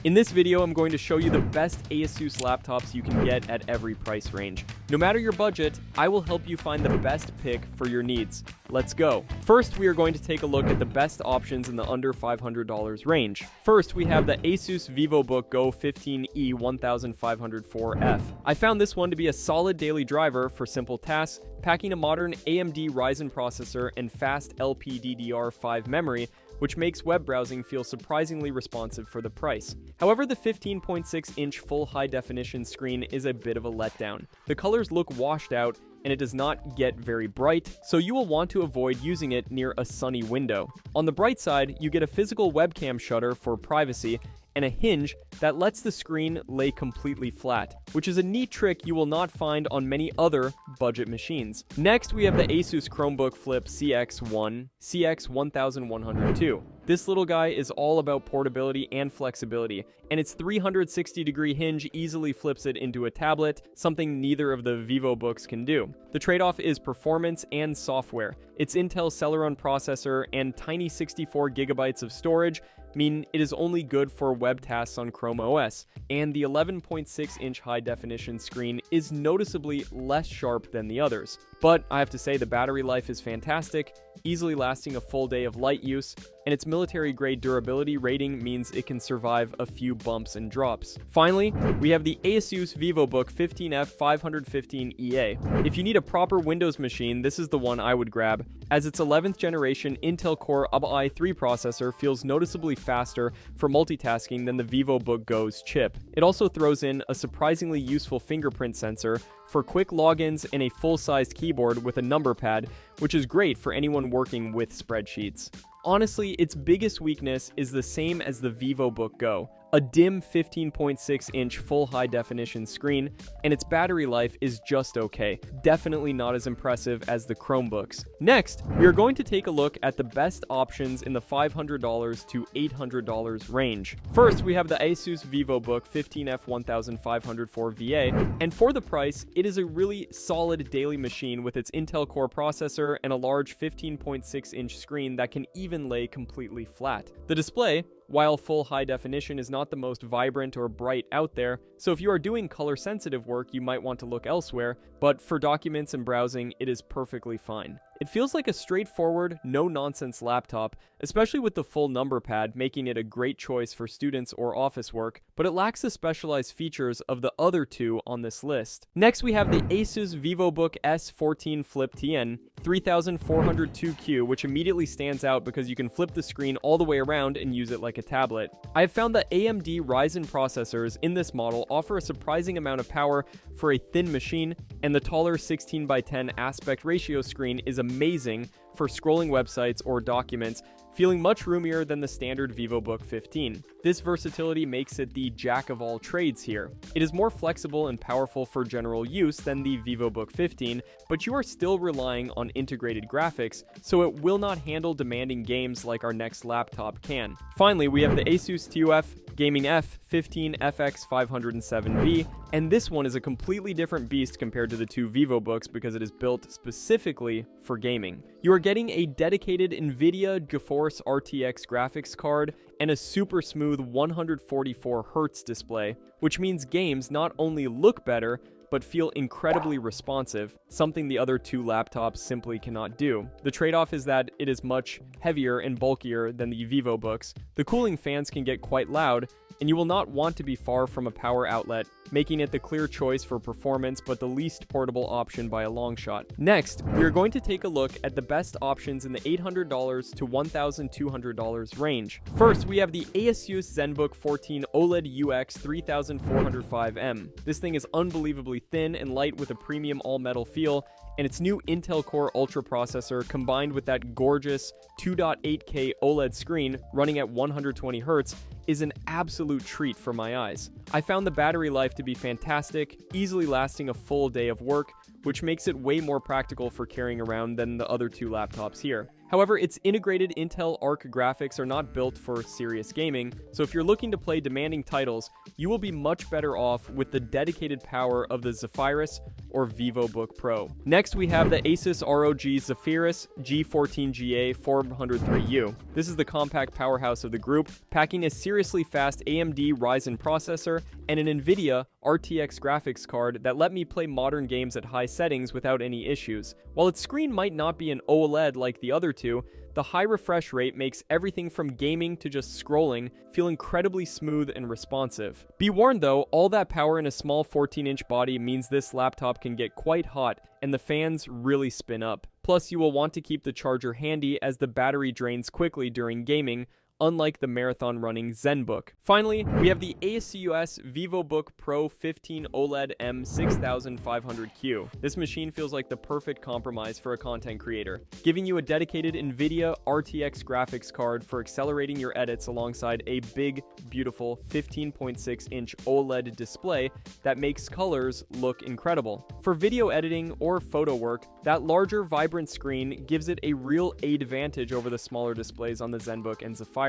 In this video, I'm going to show you the best ASUS laptops you can get at every price range. No matter your budget, I will help you find the best pick for your needs. Let's go. First, we are going to take a look at the best options in the under $500 range. First, we have the ASUS Vivobook Go 15E 1504F. I found this one to be a solid daily driver for simple tasks, packing a modern AMD Ryzen processor and fast LPDDR5 memory, which makes web browsing feel surprisingly responsive for the price. However, the 15.6-inch full high-definition screen is a bit of a letdown. The colors look washed out, and it does not get very bright, so you will want to avoid using it near a sunny window. On the bright side, you get a physical webcam shutter for privacy, and a hinge that lets the screen lay completely flat, which is a neat trick you will not find on many other budget machines. Next, we have the ASUS Chromebook Flip CX1 CX1102. This little guy is all about portability and flexibility, and its 360-degree hinge easily flips it into a tablet, something neither of the Vivobooks can do. The trade-off is performance and software. Its Intel Celeron processor and tiny 64 gigabytes of storage mean it is only good for web tasks on Chrome OS, and the 11.6-inch high-definition screen is noticeably less sharp than the others. But I have to say the battery life is fantastic, easily lasting a full day of light use, and its military-grade durability rating means it can survive a few bumps and drops. Finally, we have the ASUS Vivobook 15F 515EA. If you need a proper Windows machine, this is the one I would grab, as its 11th generation Intel Core i3 processor feels noticeably faster for multitasking than the Vivobook Go's chip. It also throws in a surprisingly useful fingerprint sensor for quick logins and a full-sized keyboard with a number pad, which is great for anyone working with spreadsheets. Honestly, its biggest weakness is the same as the Vivobook Go, a dim 15.6-inch full high-definition screen, and its battery life is just okay, definitely not as impressive as the Chromebooks. Next, we are going to take a look at the best options in the $500 to $800 range. First, we have the ASUS Vivobook 15F 1504VA, and for the price, it is a really solid daily machine with its Intel Core processor and a large 15.6-inch screen that can even lay completely flat. The display, while full high definition, is not the most vibrant or bright out there, so if you are doing color-sensitive work, you might want to look elsewhere, but for documents and browsing, it is perfectly fine. It feels like a straightforward, no-nonsense laptop, especially with the full number pad, making it a great choice for students or office work, but it lacks the specialized features of the other two on this list. Next, we have the ASUS Vivobook S14 Flip TN 3402Q, which immediately stands out because you can flip the screen all the way around and use it like a tablet. I have found that AMD Ryzen processors in this model offer a surprising amount of power for a thin machine, and the taller 16:10 aspect ratio screen is amazing for scrolling websites or documents, feeling much roomier than the standard Vivobook 15. This versatility makes it the jack of all trades here. It is more flexible and powerful for general use than the Vivobook 15, but you are still relying on integrated graphics, so it will not handle demanding games like our next laptop can. Finally, we have the ASUS TUF Gaming F15 FX507V, and this one is a completely different beast compared to the two Vivobooks because it is built specifically for gaming. You are getting a dedicated NVIDIA GeForce RTX graphics card and a super smooth 144Hz display, which means games not only look better, but feel incredibly responsive, something the other two laptops simply cannot do. The trade-off is that it is much heavier and bulkier than the Vivobooks. The cooling fans can get quite loud, and you will not want to be far from a power outlet, making it the clear choice for performance but the least portable option by a long shot. Next, we are going to take a look at the best options in the $800 to $1,200 range. First, we have the ASUS ZenBook 14 OLED UX 3405M. This thing is unbelievably thin and light with a premium all-metal feel, and its new Intel Core Ultra processor combined with that gorgeous 2.8K OLED screen running at 120 Hz is an absolute treat for my eyes. I found the battery life to be fantastic, easily lasting a full day of work, which makes it way more practical for carrying around than the other two laptops here. However, its integrated Intel Arc graphics are not built for serious gaming, so if you're looking to play demanding titles, you will be much better off with the dedicated power of the Zephyrus or Vivobook Pro. Next, we have the ASUS ROG Zephyrus G14GA 403U. This is the compact powerhouse of the group, packing a seriously fast AMD Ryzen processor and an NVIDIA RTX graphics card that let me play modern games at high settings without any issues. While its screen might not be an OLED like the other two, the high refresh rate makes everything from gaming to just scrolling feel incredibly smooth and responsive. Be warned though, all that power in a small 14-inch body means this laptop can get quite hot and the fans really spin up. Plus, you will want to keep the charger handy as the battery drains quickly during gaming, unlike the marathon running ZenBook. Finally, we have the ASUS Vivobook Pro 15 OLED M6500Q. This machine feels like the perfect compromise for a content creator, giving you a dedicated NVIDIA RTX graphics card for accelerating your edits alongside a big, beautiful 15.6-inch OLED display that makes colors look incredible. For video editing or photo work, that larger, vibrant screen gives it a real advantage over the smaller displays on the ZenBook and Zephyrus,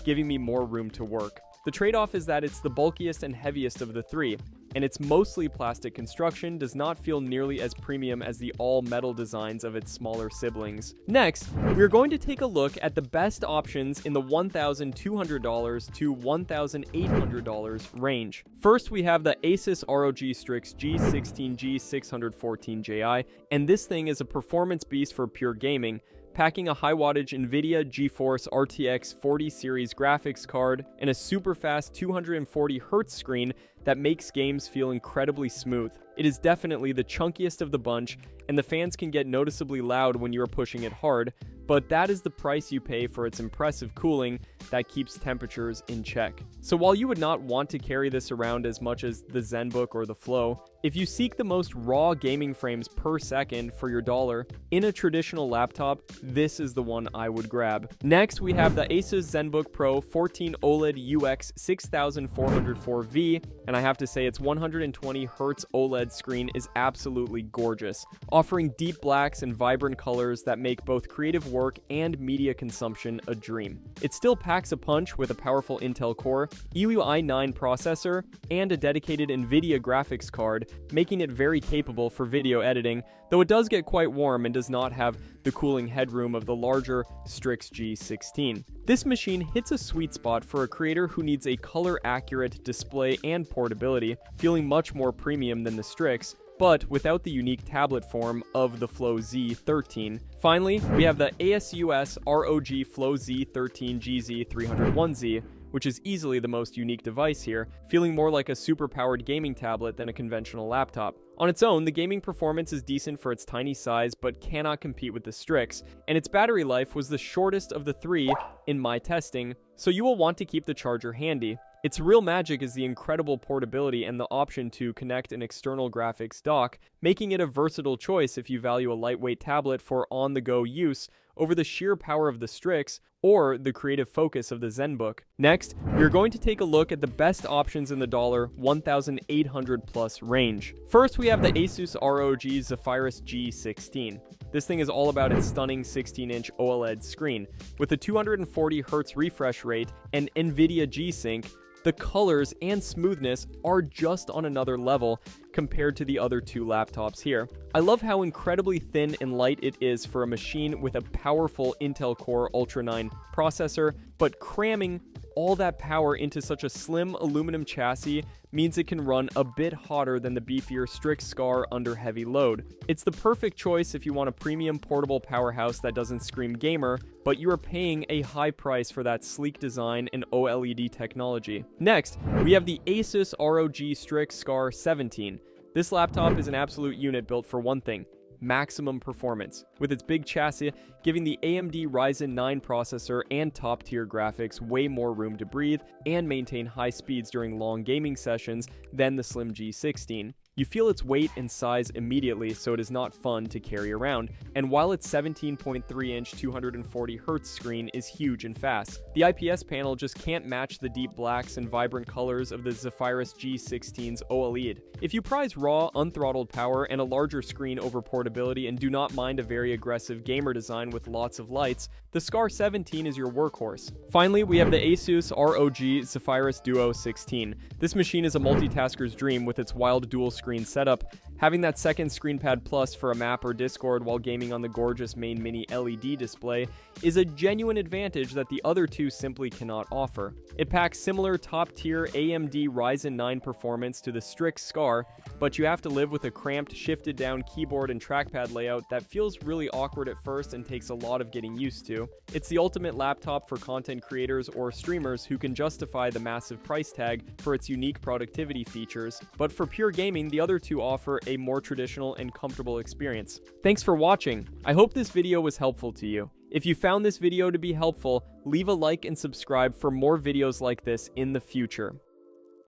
giving me more room to work. The trade-off is that it's the bulkiest and heaviest of the three, and its mostly plastic construction does not feel nearly as premium as the all-metal designs of its smaller siblings. Next, we are going to take a look at the best options in the $1,200 to $1,800 range. First, we have the ASUS ROG Strix G16G614Ji, and this thing is a performance beast for pure gaming, packing a high-wattage NVIDIA GeForce RTX 40 series graphics card and a super-fast 240Hz screen that makes games feel incredibly smooth. It is definitely the chunkiest of the bunch, and the fans can get noticeably loud when you are pushing it hard, but that is the price you pay for its impressive cooling that keeps temperatures in check. So while you would not want to carry this around as much as the ZenBook or the Flow, if you seek the most raw gaming frames per second for your dollar in a traditional laptop, this is the one I would grab. Next, we have the ASUS ZenBook Pro 14 OLED UX 6404V, and I have to say its 120Hz OLED screen is absolutely gorgeous, offering deep blacks and vibrant colors that make both creative work and media consumption a dream. It still packs a punch with a powerful Intel Core, i9 processor, and a dedicated NVIDIA graphics card, making it very capable for video editing, though it does get quite warm and does not have the cooling headroom of the larger Strix G16. This machine hits a sweet spot for a creator who needs a color-accurate display and portability, feeling much more premium than the Strix, but without the unique tablet form of the Flow Z13. Finally, we have the ASUS ROG Flow Z13 GZ301Z, which is easily the most unique device here, feeling more like a super-powered gaming tablet than a conventional laptop. On its own, the gaming performance is decent for its tiny size, but cannot compete with the Strix, and its battery life was the shortest of the three in my testing, so you will want to keep the charger handy. Its real magic is the incredible portability and the option to connect an external graphics dock, making it a versatile choice if you value a lightweight tablet for on-the-go use over the sheer power of the Strix or the creative focus of the ZenBook. Next, we are going to take a look at the best options in the $1,800 plus range. First, we have the ASUS ROG Zephyrus G16. This thing is all about its stunning 16-inch OLED screen. With a 240Hz refresh rate and NVIDIA G-Sync, the colors and smoothness are just on another level compared to the other two laptops here. I love how incredibly thin and light it is for a machine with a powerful Intel Core Ultra 9 processor, but cramming all that power into such a slim aluminum chassis means it can run a bit hotter than the beefier Strix Scar under heavy load. It's the perfect choice if you want a premium portable powerhouse that doesn't scream gamer, but you are paying a high price for that sleek design and OLED technology. Next, we have the ASUS ROG Strix Scar 17. This laptop is an absolute unit built for one thing: maximum performance, with its big chassis giving the AMD Ryzen 9 processor and top-tier graphics way more room to breathe and maintain high speeds during long gaming sessions than the slim G16. You feel its weight and size immediately, so it is not fun to carry around, and while its 17.3-inch 240Hz screen is huge and fast, the IPS panel just can't match the deep blacks and vibrant colors of the Zephyrus G16's OLED. If you prize raw, unthrottled power and a larger screen over portability and do not mind a very aggressive gamer design with lots of lights, the Scar 17 is your workhorse. Finally, we have the ASUS ROG Zephyrus Duo 16. This machine is a multitasker's dream with its wild dual-screen setup. Having that second ScreenPad Plus for a map or Discord while gaming on the gorgeous main mini LED display is a genuine advantage that the other two simply cannot offer. It packs similar top-tier AMD Ryzen 9 performance to the Strix Scar, but you have to live with a cramped, shifted-down keyboard and trackpad layout that feels really awkward at first and takes a lot of getting used to. It's the ultimate laptop for content creators or streamers who can justify the massive price tag for its unique productivity features, but for pure gaming, the other two offer a more traditional and comfortable experience. Thanks for watching. I hope this video was helpful to you. If you found this video to be helpful, leave a like and subscribe for more videos like this in the future.